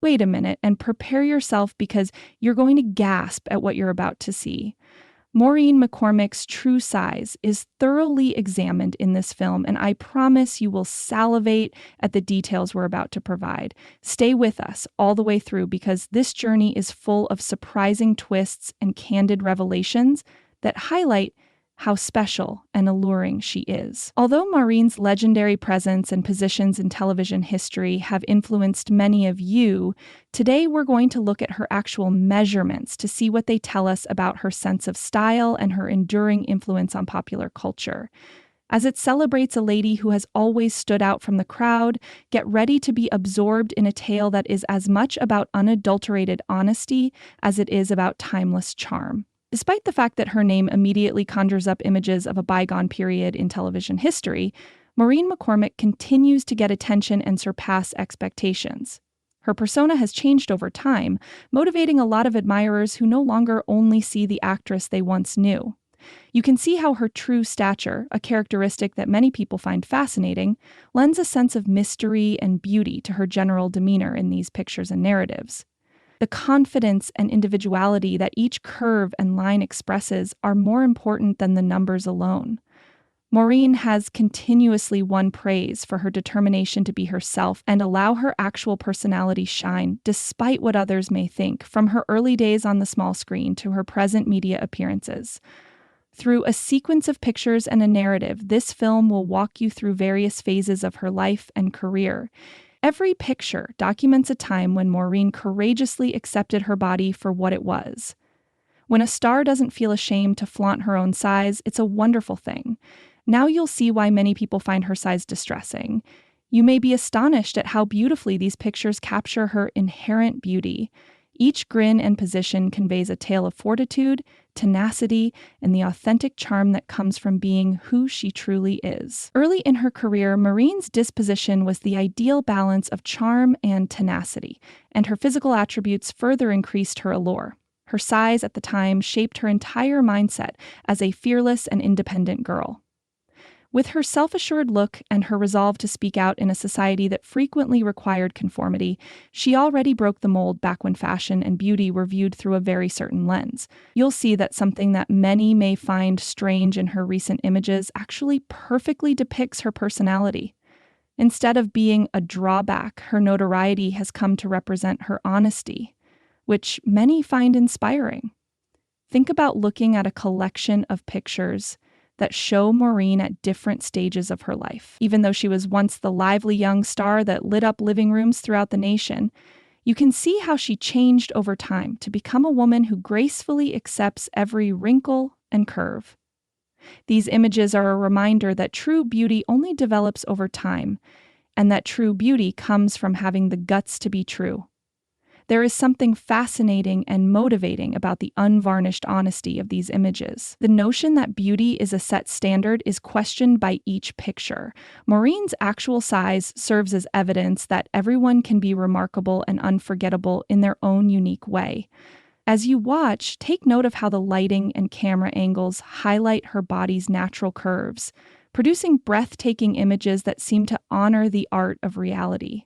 Wait a minute and prepare yourself because you're going to gasp at what you're about to see. Maureen McCormick's true size is thoroughly examined in this film, and I promise you will salivate at the details we're about to provide. Stay with us all the way through because this journey is full of surprising twists and candid revelations that highlight how special and alluring she is. Although Maureen's legendary presence and positions in television history have influenced many of you, today we're going to look at her actual measurements to see what they tell us about her sense of style and her enduring influence on popular culture. As it celebrates a lady who has always stood out from the crowd, get ready to be absorbed in a tale that is as much about unadulterated honesty as it is about timeless charm. Despite the fact that her name immediately conjures up images of a bygone period in television history, Maureen McCormick continues to get attention and surpass expectations. Her persona has changed over time, motivating a lot of admirers who no longer only see the actress they once knew. You can see how her true stature, a characteristic that many people find fascinating, lends a sense of mystery and beauty to her general demeanor in these pictures and narratives. The confidence and individuality that each curve and line expresses are more important than the numbers alone. Maureen has continuously won praise for her determination to be herself and allow her actual personality shine, despite what others may think, from her early days on the small screen to her present media appearances. Through a sequence of pictures and a narrative, this film will walk you through various phases of her life and career. Every picture documents a time when Maureen courageously accepted her body for what it was. When a star doesn't feel ashamed to flaunt her own size, it's a wonderful thing. Now you'll see why many people find her size distressing. You may be astonished at how beautifully these pictures capture her inherent beauty. Each grin and position conveys a tale of fortitude, tenacity, and the authentic charm that comes from being who she truly is. Early in her career, Maureen's disposition was the ideal balance of charm and tenacity, and her physical attributes further increased her allure. Her size at the time shaped her entire mindset as a fearless and independent girl. With her self-assured look and her resolve to speak out in a society that frequently required conformity, she already broke the mold back when fashion and beauty were viewed through a very certain lens. You'll see that something that many may find strange in her recent images actually perfectly depicts her personality. Instead of being a drawback, her notoriety has come to represent her honesty, which many find inspiring. Think about looking at a collection of pictures that show Maureen at different stages of her life. Even though she was once the lively young star that lit up living rooms throughout the nation, you can see how she changed over time to become a woman who gracefully accepts every wrinkle and curve. These images are a reminder that true beauty only develops over time, and that true beauty comes from having the guts to be true. There is something fascinating and motivating about the unvarnished honesty of these images. The notion that beauty is a set standard is questioned by each picture. Maureen's actual size serves as evidence that everyone can be remarkable and unforgettable in their own unique way. As you watch, take note of how the lighting and camera angles highlight her body's natural curves, producing breathtaking images that seem to honor the art of reality.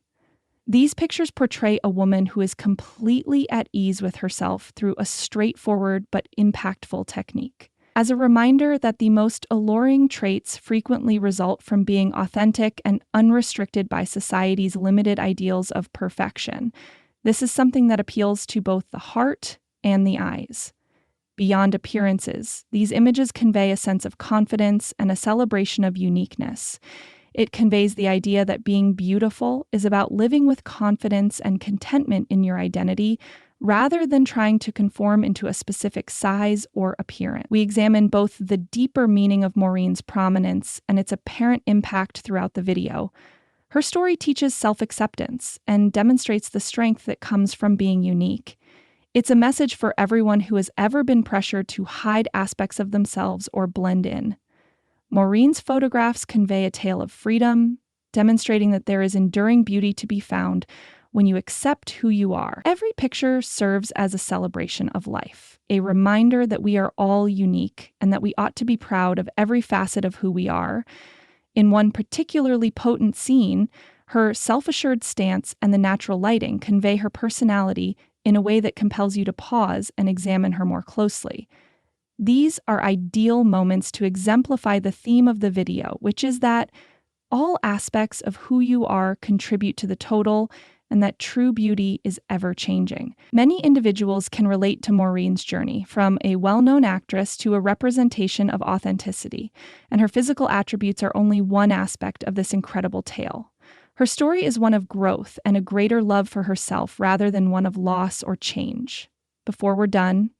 These pictures portray a woman who is completely at ease with herself through a straightforward but impactful technique. As a reminder that the most alluring traits frequently result from being authentic and unrestricted by society's limited ideals of perfection, this is something that appeals to both the heart and the eyes. Beyond appearances, these images convey a sense of confidence and a celebration of uniqueness. It conveys the idea that being beautiful is about living with confidence and contentment in your identity, rather than trying to conform into a specific size or appearance. We examine both the deeper meaning of Maureen's prominence and its apparent impact throughout the video. Her story teaches self-acceptance and demonstrates the strength that comes from being unique. It's a message for everyone who has ever been pressured to hide aspects of themselves or blend in. Maureen's photographs convey a tale of freedom, demonstrating that there is enduring beauty to be found when you accept who you are. Every picture serves as a celebration of life, a reminder that we are all unique and that we ought to be proud of every facet of who we are. In one particularly potent scene, Her self-assured stance and the natural lighting convey her personality in a way that compels you to pause and examine her more closely. These are ideal moments to exemplify the theme of the video, which is that all aspects of who you are contribute to the total, and that true beauty is ever-changing. Many individuals can relate to Maureen's journey, from a well-known actress to a representation of authenticity, and her physical attributes are only one aspect of this incredible tale. Her story is one of growth and a greater love for herself rather than one of loss or change. Before we're done,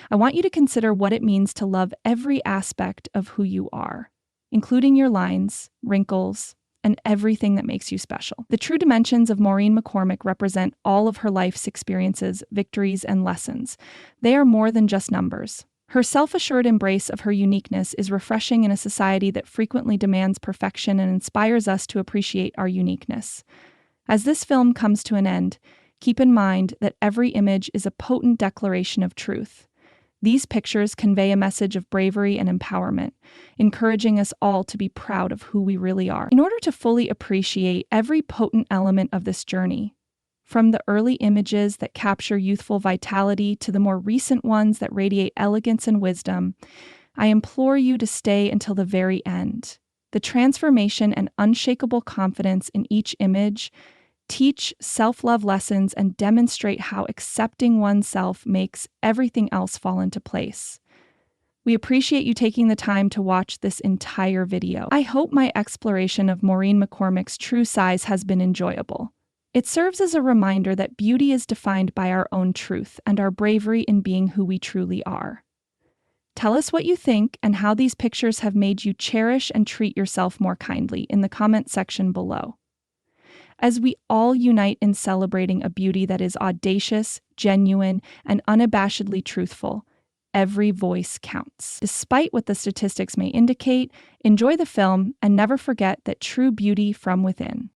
I want you to consider what it means to love every aspect of who you are, including your lines, wrinkles, and everything that makes you special. The true dimensions of Maureen McCormick represent all of her life's experiences, victories, and lessons. They are more than just numbers. Her self-assured embrace of her uniqueness is refreshing in a society that frequently demands perfection and inspires us to appreciate our uniqueness. As this film comes to an end, keep in mind that every image is a potent declaration of truth. These pictures convey a message of bravery and empowerment, encouraging us all to be proud of who we really are. In order to fully appreciate every potent element of this journey, from the early images that capture youthful vitality to the more recent ones that radiate elegance and wisdom, I implore you to stay until the very end. The transformation and unshakable confidence in each image teach self-love lessons and demonstrate how accepting oneself makes everything else fall into place. We appreciate you taking the time to watch this entire video. I hope my exploration of Maureen McCormick's true size has been enjoyable. It serves as a reminder that beauty is defined by our own truth and our bravery in being who we truly are. Tell us what you think and how these pictures have made you cherish and treat yourself more kindly in the comment section below. As we all unite in celebrating a beauty that is audacious, genuine, and unabashedly truthful, every voice counts. Despite what the statistics may indicate, enjoy the film and never forget that true beauty from within.